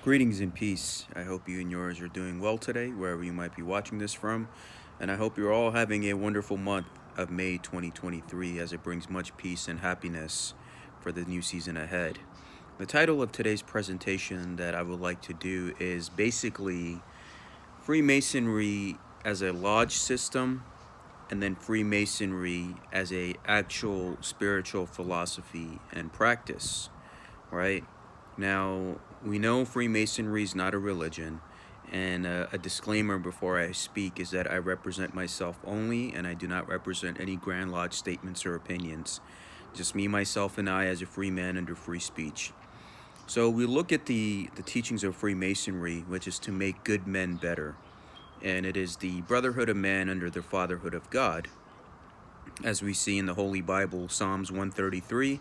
Greetings and peace. I hope you and yours are doing well today, wherever you might be watching this from. And I hope you're all having a wonderful month of May 2023 as it brings much peace and happiness for the new season ahead. The title of today's presentation that I would like to do is basically Freemasonry as a lodge system, and then Freemasonry as a actual spiritual philosophy and practice, right? Now, we know Freemasonry is not a religion, and a disclaimer before I speak is that I represent myself only, and I do not represent any Grand Lodge statements or opinions. Just me, myself, and I as a free man under free speech. So we look at the teachings of Freemasonry, which is to make good men better. And it is the brotherhood of man under the fatherhood of God, as we see in the Holy Bible, Psalms 133,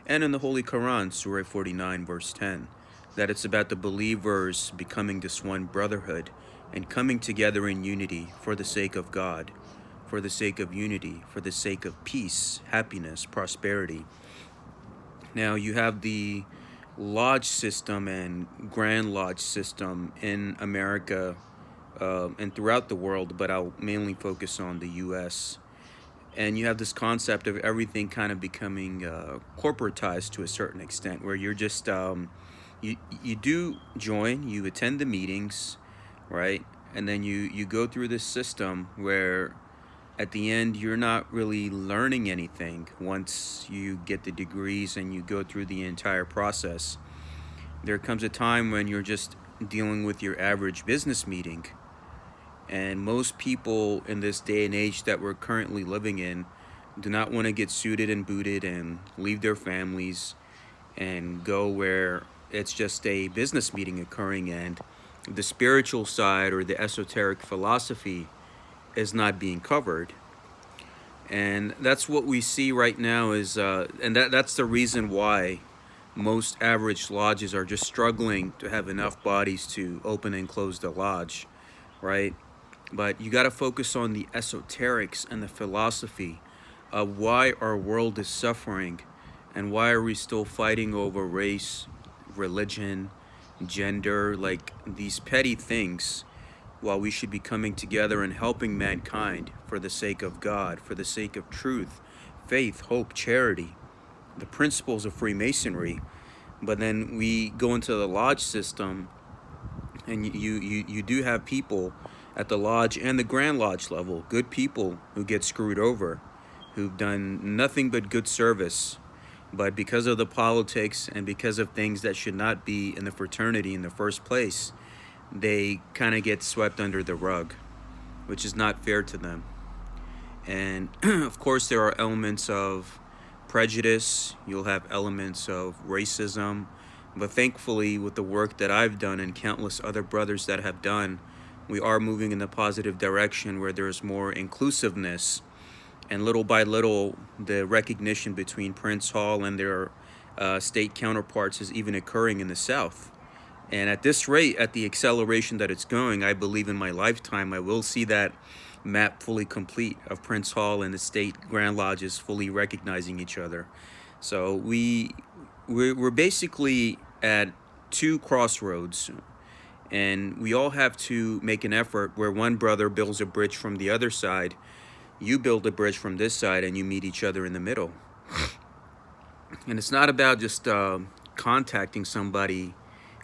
and in the Holy Quran, Surah 49, verse 10, that it's about the believers becoming this one brotherhood and coming together in unity for the sake of God, for the sake of unity, for the sake of peace, happiness, prosperity. Now, you have the lodge system and Grand Lodge system in America and throughout the world, but I'll mainly focus on the U.S. And you have this concept of everything kind of becoming corporatized to a certain extent, where you're just you do join, you attend the meetings, right? And then you go through this system where at the end you're not really learning anything once you get the degrees and you go through the entire process. There comes a time when you're just dealing with your average business meeting. And most people in this day and age that we're currently living in do not want to get suited and booted and leave their families and go where it's just a business meeting occurring, and the spiritual side or the esoteric philosophy is not being covered. And that's what we see right now is, and that's the reason why most average lodges are just struggling to have enough bodies to open and close the lodge, right? But you got to focus on the esoterics and the philosophy of why our world is suffering and why are we still fighting over race, religion, gender, like these petty things, while we should be coming together and helping mankind for the sake of God, for the sake of truth, faith, hope, charity, the principles of Freemasonry. But then we go into the lodge system, and you do have people at the lodge and the Grand Lodge level, good people who get screwed over, who've done nothing but good service, but because of the politics and because of things that should not be in the fraternity in the first place, they kind of get swept under the rug, which is not fair to them. And of course, there are elements of prejudice, you'll have elements of racism, but thankfully, with the work that I've done and countless other brothers that have done, we are moving in the positive direction where there's more inclusiveness. And little by little, the recognition between Prince Hall and their state counterparts is even occurring in the South. And at this rate, at the acceleration that it's going, I believe in my lifetime, I will see that map fully complete of Prince Hall and the state Grand Lodges fully recognizing each other. So we're basically at two crossroads, and we all have to make an effort where one brother builds a bridge from the other side, you build a bridge from this side, and you meet each other in the middle. And it's not about just contacting somebody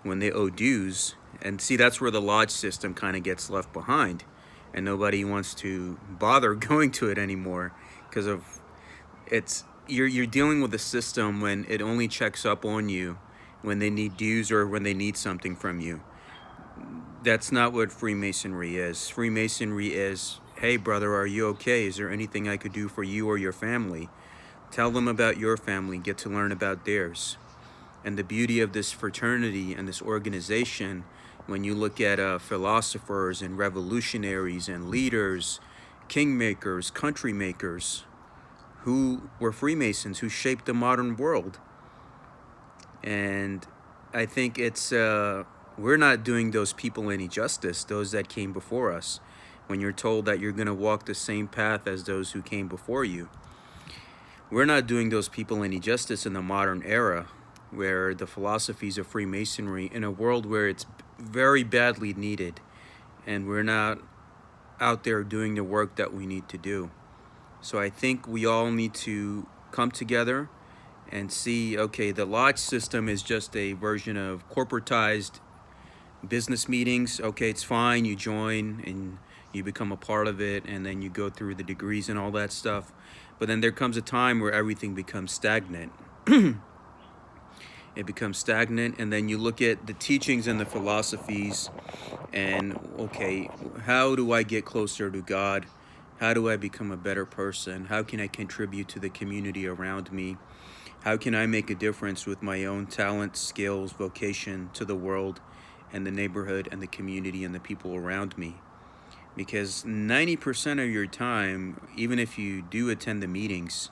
when they owe dues. And see, that's where the lodge system kind of gets left behind, and nobody wants to bother going to it anymore because of you're dealing with a system when it only checks up on you when they need dues or when they need something from you. That's not what Freemasonry is. Freemasonry is, hey brother, are you okay? Is there anything I could do for you or your family? Tell them about your family, get to learn about theirs. And the beauty of this fraternity and this organization, when you look at philosophers and revolutionaries and leaders, kingmakers, country makers, who were Freemasons, who shaped the modern world. And I think it's we're not doing those people any justice, those that came before us, when you're told that you're going to walk the same path as those who came before you. We're not doing those people any justice in the modern era, where the philosophies of Freemasonry, in a world where it's very badly needed and we're not out there doing the work that we need to do. So I think we all need to come together and see, okay, the lodge system is just a version of corporatized business meetings. Okay, it's fine, you join and you become a part of it, and then you go through the degrees and all that stuff. But then there comes a time where everything becomes stagnant. It becomes stagnant, and then you look at the teachings and the philosophies, and okay, how do I get closer to God? How do I become a better person? How can I contribute to the community around me? How can I make a difference with my own talents, skills, vocation to the world and the neighborhood and the community and the people around me? Because 90% of your time, even if you do attend the meetings,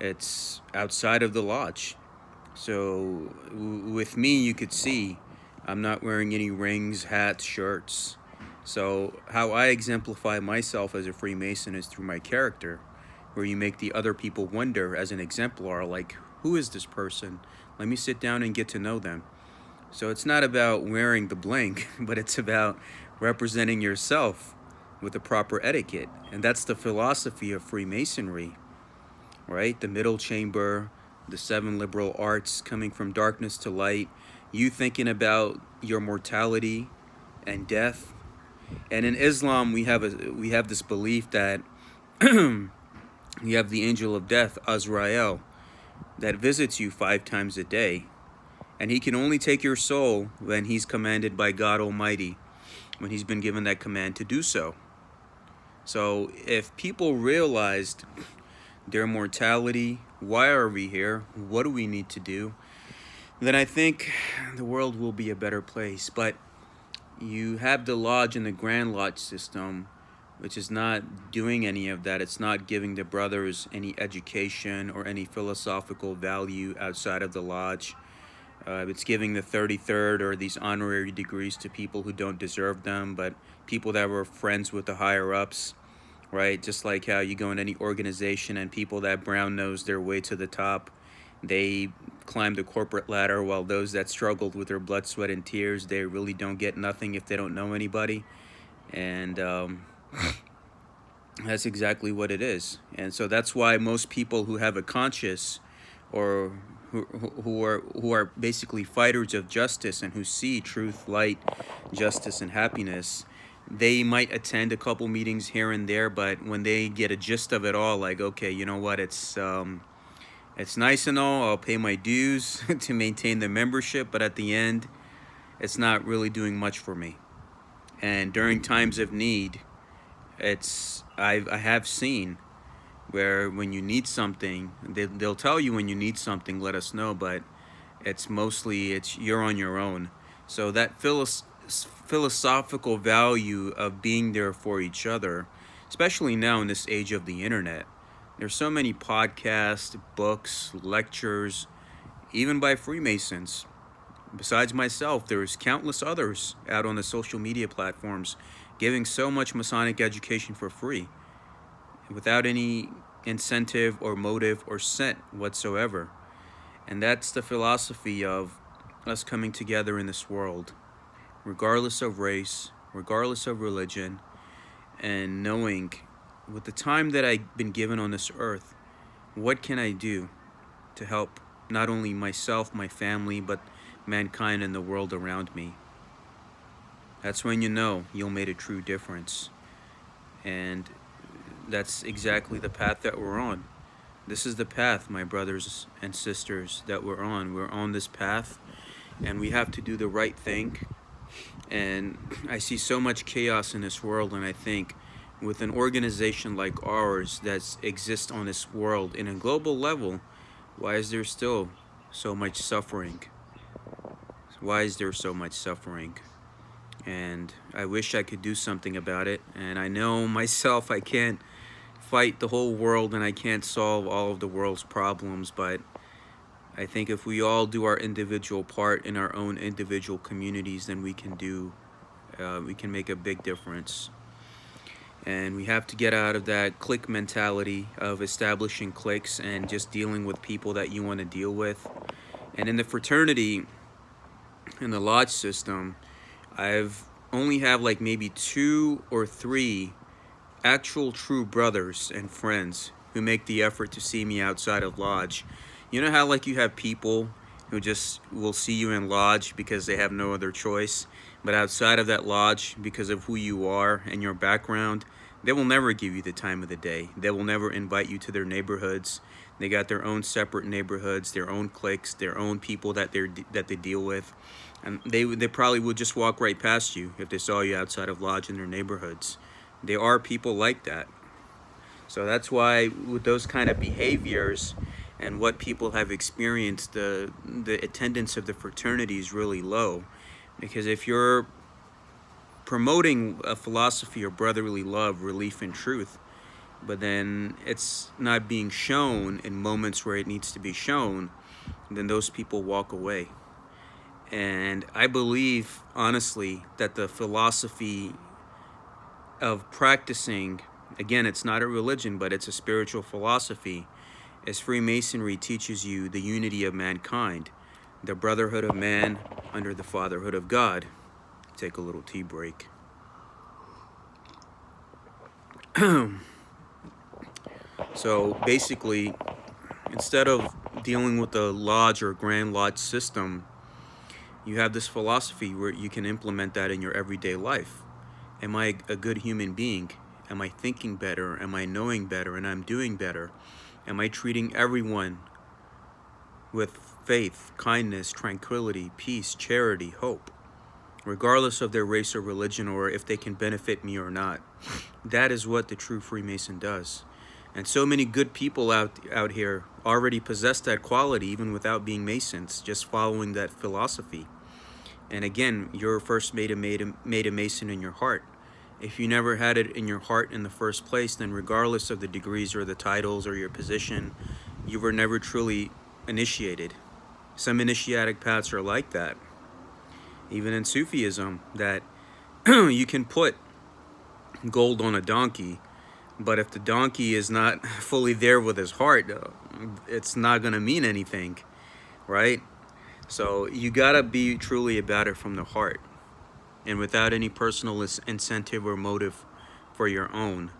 it's outside of the lodge. So with me, you could see I'm not wearing any rings, hats, shirts. So how I exemplify myself as a Freemason is through my character, where you make the other people wonder as an exemplar, like, who is this person? Let me sit down and get to know them. So it's not about wearing the bling, but it's about representing yourself with the proper etiquette. And that's the philosophy of Freemasonry, right? The middle chamber, the 7 liberal arts, coming from darkness to light, you thinking about your mortality and death. And in Islam, we have this belief that you have the angel of death, Azrael, that visits you 5 times a day. And he can only take your soul when he's commanded by God Almighty, when he's been given that command to do so. So if people realized their mortality, why are we here, what do we need to do, then I think the world will be a better place. But you have the lodge and the Grand Lodge system, which is not doing any of that. It's not giving the brothers any education or any philosophical value outside of the lodge. It's giving the 33rd or these honorary degrees to people who don't deserve them, but people that were friends with the higher-ups, right? Just like how you go in any organization and people that brown-nose their way to the top, they climb the corporate ladder, while those that struggled with their blood, sweat, and tears, they really don't get nothing if they don't know anybody. And that's exactly what it is. And so that's why most people who have a conscience, or who are basically fighters of justice and who see truth, light, justice, and happiness, they might attend a couple meetings here and there, but when they get a gist of it all, like, okay, you know what, it's nice and all, I'll pay my dues to maintain the membership, but at the end, it's not really doing much for me. And during times of need, I have seen where when you need something, they'll tell you when you need something, let us know, but it's mostly you're on your own. So that philosophical value of being there for each other, especially now in this age of the internet, there's so many podcasts, books, lectures, even by Freemasons. Besides myself, there's countless others out on the social media platforms giving so much Masonic education for free, without any incentive or motive or scent whatsoever. And that's the philosophy of us coming together in this world, regardless of race, regardless of religion, and knowing, with the time that I've been given on this earth, what can I do to help not only myself, my family, but mankind and the world around me. That's when you know you'll made a true difference. And that's exactly the path that we're on. This is the path, my brothers and sisters, that we're on. We're on this path, and we have to do the right thing. And I see so much chaos in this world, and I think with an organization like ours that exists on this world in a global level, why is there still so much suffering? Why is there so much suffering? And I wish I could do something about it. And I know myself, I can't fight the whole world and I can't solve all of the world's problems, but I think if we all do our individual part in our own individual communities, then we can make a big difference. And we have to get out of that clique mentality of establishing cliques and just dealing with people that you want to deal with, And in the fraternity, in the lodge system, I've only have like maybe 2 or 3 actual true brothers and friends who make the effort to see me outside of lodge. You know how like you have people who just will see you in lodge because they have no other choice, but outside of that lodge, because of who you are and your background, they will never give you the time of the day. They will never invite you to their neighborhoods. They got their own separate neighborhoods, their own cliques, their own people that they deal with, and they probably would just walk right past you if they saw you outside of lodge in their neighborhoods. There are people like that. So that's why with those kind of behaviors and what people have experienced, the attendance of the fraternity is really low. Because if you're promoting a philosophy of brotherly love, relief, and truth, but then it's not being shown in moments where it needs to be shown, then those people walk away. And I believe, honestly, that the philosophy of practicing, again, it's not a religion, but it's a spiritual philosophy, as Freemasonry teaches you the unity of mankind, the brotherhood of man under the fatherhood of God. Take a little tea break. So basically, instead of dealing with the lodge or grand lodge system, you have this philosophy where you can implement that in your everyday life. Am I a good human being? Am I thinking better? Am I knowing better? And I'm doing better? Am I treating everyone with faith, kindness, tranquility, peace, charity, hope, regardless of their race or religion, or if they can benefit me or not? That is what the true Freemason does. And so many good people out here already possess that quality, even without being Masons, just following that philosophy. And again, you're first made a Mason in your heart. If you never had it in your heart in the first place, then regardless of the degrees or the titles or your position, you were never truly initiated. Some initiatic paths are like that. Even in Sufism, that you can put gold on a donkey, but if the donkey is not fully there with his heart, it's not going to mean anything, right? So you got to be truly about it from the heart and without any personal incentive or motive for your own.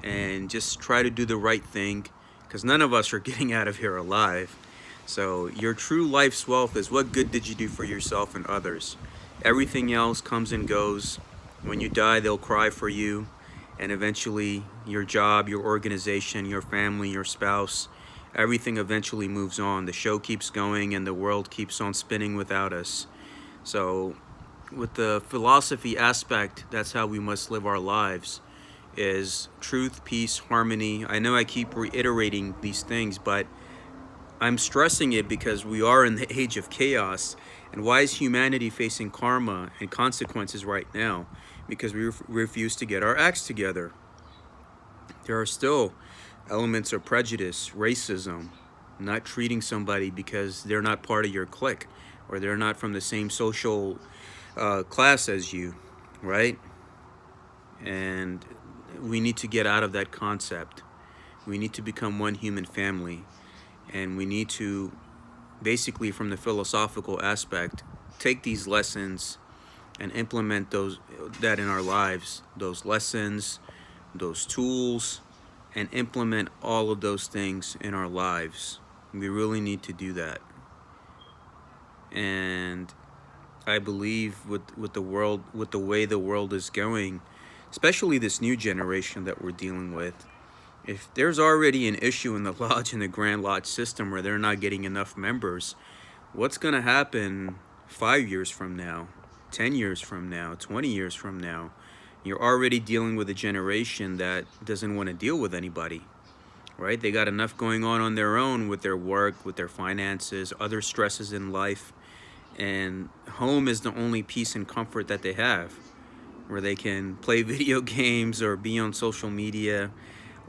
And just try to do the right thing, because none of us are getting out of here alive. So your true life's wealth is what good did you do for yourself and others. Everything else comes and goes. When you die, they'll cry for you. And eventually your job, your organization, your family, your spouse, everything eventually moves on. The show keeps going and the world keeps on spinning without us. So with the philosophy aspect, that's how we must live our lives, is truth, peace, harmony. I know I keep reiterating these things, but I'm stressing it because we are in the age of chaos. And why is humanity facing karma and consequences right now? Because we refuse to get our acts together. There are still elements of prejudice, racism, not treating somebody because they're not part of your clique or they're not from the same social class as you, right? And we need to get out of that concept. We need to become one human family. And we need to, basically from the philosophical aspect, take these lessons and implement that in our lives, those lessons, those tools, and implement all of those things in our lives. We really need to do that. And I believe with the world, with the way the world is going, especially this new generation that we're dealing with, if there's already an issue in the lodge and the Grand Lodge system where they're not getting enough members, what's going to happen 5 years from now, 10 years from now, 20 years from now? You're already dealing with a generation that doesn't want to deal with anybody, right? They got enough going on their own with their work, with their finances, other stresses in life. And home is the only peace and comfort that they have, where they can play video games or be on social media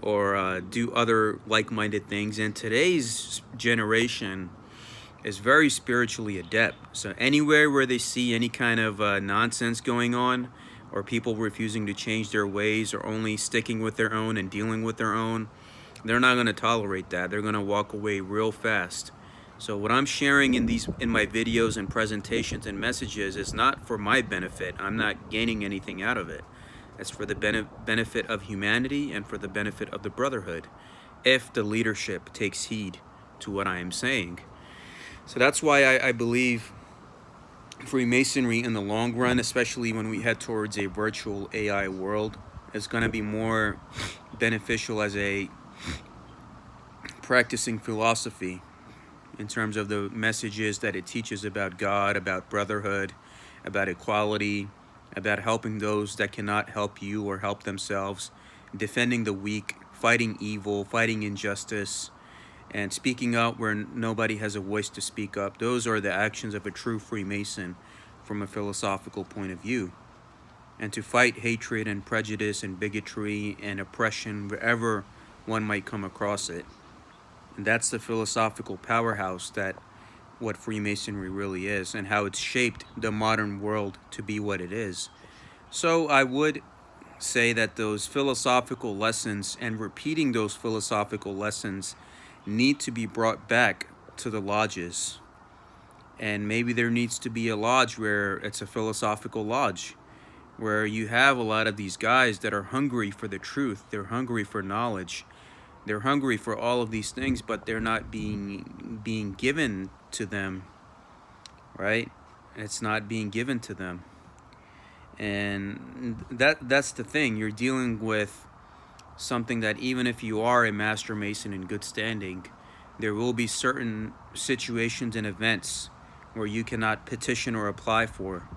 or do other like-minded things. And today's generation is very spiritually adept. So anywhere where they see any kind of nonsense going on, or people refusing to change their ways or only sticking with their own and dealing with their own, they're not going to tolerate that. They're going to walk away real fast. So what I'm sharing in my videos and presentations and messages is not for my benefit. I'm not gaining anything out of it. It's for the benefit of humanity and for the benefit of the brotherhood, if the leadership takes heed to what I am saying. So that's why I believe Freemasonry in the long run, especially when we head towards a virtual AI world, is going to be more beneficial as a practicing philosophy in terms of the messages that it teaches about God, about brotherhood, about equality, about helping those that cannot help you or help themselves, defending the weak, fighting evil, fighting injustice, and speaking up where nobody has a voice to speak up. Those are the actions of a true Freemason from a philosophical point of view. And to fight hatred and prejudice and bigotry and oppression wherever one might come across it. And that's the philosophical powerhouse that what Freemasonry really is, and how it's shaped the modern world to be what it is. So I would say that those philosophical lessons and repeating those philosophical lessons need to be brought back to the lodges. And maybe there needs to be a lodge where it's a philosophical lodge, where you have a lot of these guys that are hungry for the truth, they're hungry for knowledge, they're hungry for all of these things, but they're not being given to them, right? It's not being given to them. And that's the thing. You're dealing with something that even if you are a Master Mason in good standing, there will be certain situations and events where you cannot petition or apply for.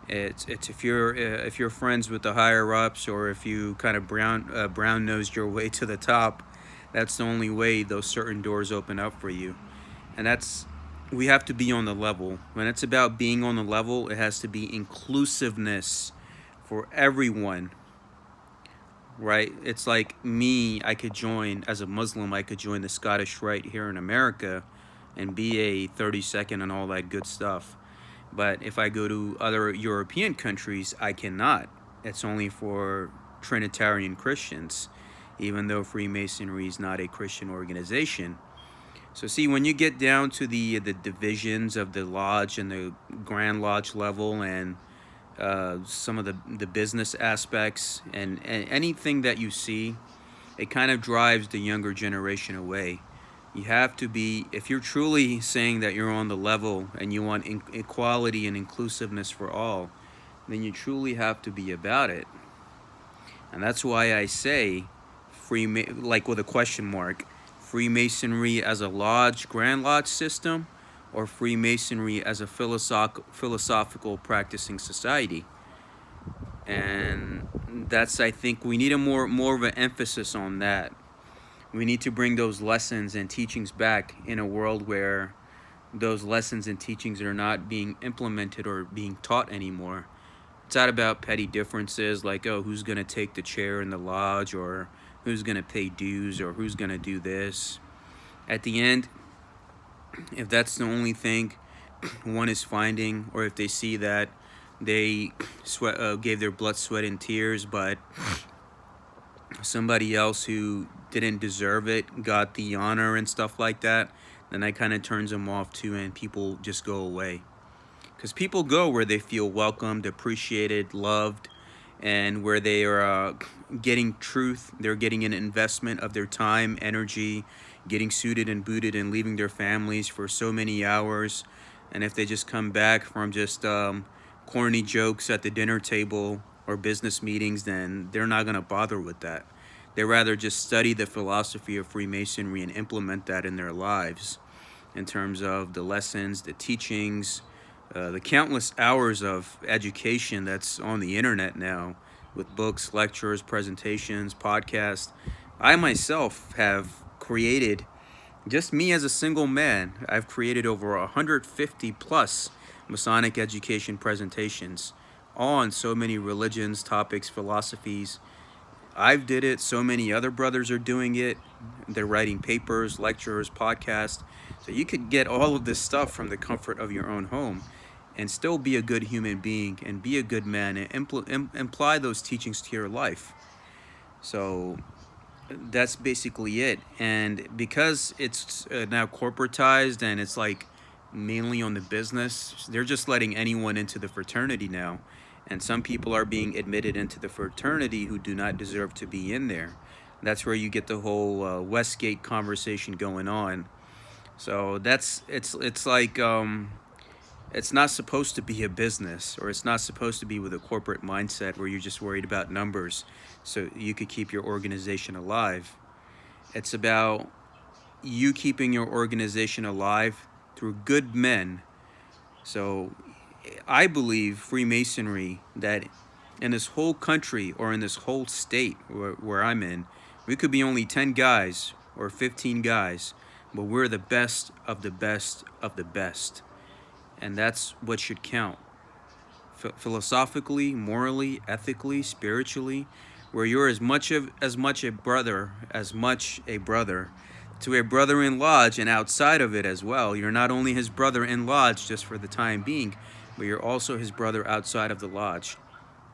It's if you're friends with the higher ups, or if you kind of brown nosed your way to the top, that's the only way those certain doors open up for you. And we have to be on the level. When it's about being on the level, it has to be inclusiveness for everyone, right? It's like me, I could join, as a Muslim, I could join the Scottish Rite here in America and be a 32nd and all that good stuff. But if I go to other European countries, I cannot. It's only for Trinitarian Christians, even though Freemasonry is not a Christian organization. So see, when you get down to the divisions of the lodge and the Grand Lodge level, and some of the business aspects and anything that you see, it kind of drives the younger generation away. You have to be, if you're truly saying that you're on the level and you want equality and inclusiveness for all, then you truly have to be about it. And that's why I say, like with a question mark, Freemasonry as a lodge, Grand Lodge system, or Freemasonry as a philosophical practicing society. And that's, I think, we need more of an emphasis on that. We need to bring those lessons and teachings back in a world where those lessons and teachings are not being implemented or being taught anymore. It's not about petty differences like, oh, who's going to take the chair in the lodge, or who's going to pay dues, or who's going to do this. At the end, if that's the only thing one is finding, or if they see that they gave their blood, sweat, and tears, but somebody else who didn't deserve it got the honor and stuff like that, then that kind of turns them off too, and people just go away. Because people go where they feel welcomed, appreciated, loved, and where they are getting truth. They're getting an investment of their time, energy, getting suited and booted and leaving their families for so many hours. And if they just come back from just corny jokes at the dinner table or business meetings, then they're not going to bother with that. They rather just study the philosophy of Freemasonry and implement that in their lives in terms of the lessons, the teachings, the countless hours of education that's on the internet now with books, lectures, presentations, podcasts. I myself have created, just me as a single man, I've created over 150 plus Masonic education presentations on so many religions, topics, philosophies. I've did it. So many other brothers are doing it. They're writing papers, lectures, podcasts. So you could get all of this stuff from the comfort of your own home and still be a good human being and be a good man and apply those teachings to your life. So That's basically it. And because it's now corporatized and it's like mainly on the business, they're just letting anyone into the fraternity now. And some people are being admitted into the fraternity who do not deserve to be in there. That's where you get the whole Westgate conversation going on. So it's like it's not supposed to be a business, or it's not supposed to be with a corporate mindset where you're just worried about numbers so you could keep your organization alive. It's about you keeping your organization alive through good men. So I believe Freemasonry that in this whole country or in this whole state where I'm in, we could be only 10 guys or 15 guys, but we're the best of the best of the best. And that's what should count. Philosophically, morally, ethically, spiritually, where you're as much a brother to a brother in lodge, and outside of it as well. You're not only his brother in lodge just for the time being, but you're also his brother outside of the lodge.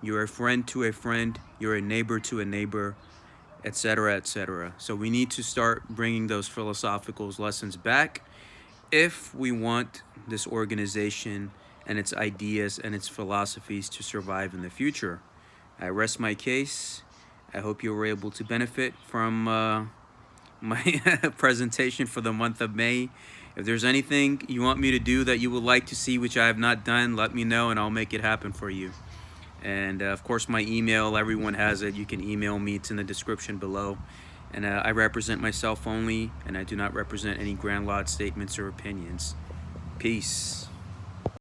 You're a friend to a friend, you're a neighbor to a neighbor, etc., etc. So we need to start bringing those philosophical lessons back if we want this organization and its ideas and its philosophies to survive in the future. I rest my case. I hope you were able to benefit from my presentation for the month of May. If there's anything you want me to do that you would like to see which I have not done, let me know and I'll make it happen for you. And of course, my email, everyone has it. You can email me, it's in the description below. And I represent myself only, and I do not represent any Grand Lodge statements or opinions. Peace.